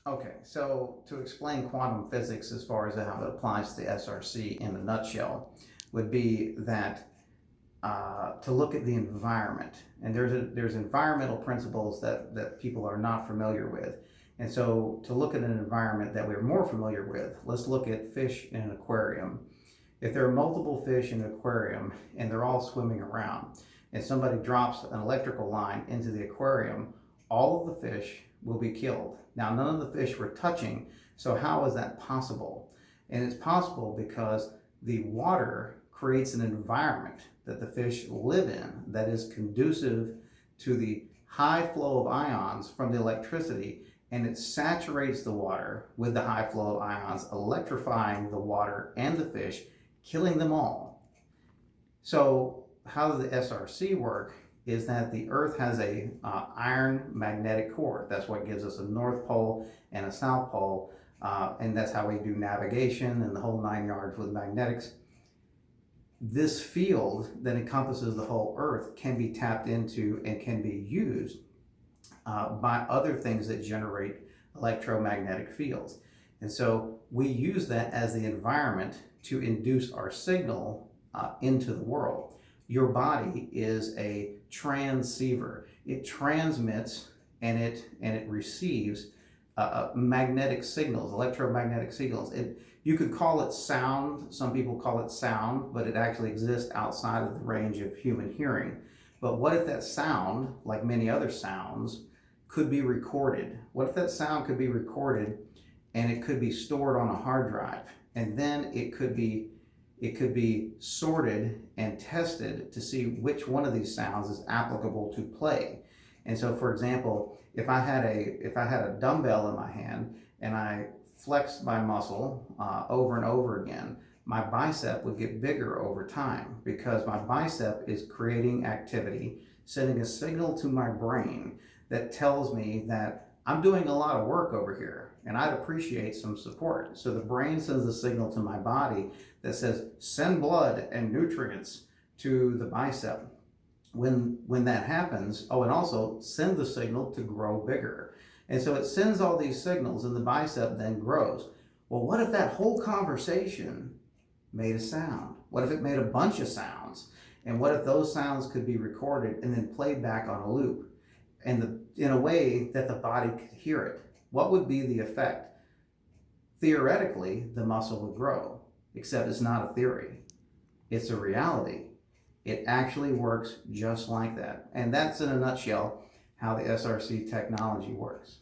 Okay, so to explain quantum physics as far as how it applies to SRC in a nutshell would be that to look at the environment, and there's environmental principles that people are not familiar with, and so to look at an environment that we're more familiar with, let's look at fish in an aquarium. If there are multiple fish in an aquarium and they're all swimming around, and somebody drops an electrical line into the aquarium, all of the fish will be killed. Now, none of the fish were touching, so how is that possible? And it's possible because the water creates an environment that the fish live in that is conducive to the high flow of ions from the electricity, and it saturates the water with the high flow of ions, electrifying the water and the fish, killing them all. So how does the SRC work is that the Earth has a iron magnetic core. That's what gives us a North Pole and a South Pole, and that's how we do navigation and the whole 9 yards with magnetics. This field that encompasses the whole Earth can be tapped into and can be used by other things that generate electromagnetic fields. And so we use that as the environment to induce our signal into the world. Your body is a transceiver. It transmits and it receives magnetic signals, electromagnetic signals. You could call it sound. Some people call it sound, but it actually exists outside of the range of human hearing. But what if that sound, like many other sounds, could be recorded? What if that sound could be recorded and it could be stored on a hard drive, and then it could be sorted and tested to see which one of these sounds is applicable to play. And so, for example, if I had a dumbbell in my hand and I flexed my muscle over and over again, my bicep would get bigger over time because my bicep is creating activity, sending a signal to my brain that tells me that I'm doing a lot of work over here and I'd appreciate some support. So the brain sends a signal to my body that says, send blood and nutrients to the bicep. When that happens, and also send the signal to grow bigger. And so it sends all these signals and the bicep then grows. Well, what if that whole conversation made a sound? What if it made a bunch of sounds? And what if those sounds could be recorded and then played back on a loop? And in a way that the body could hear it. What would be the effect? Theoretically, the muscle would grow, except it's not a theory. It's a reality. It actually works just like that. And that's in a nutshell how the SRC technology works.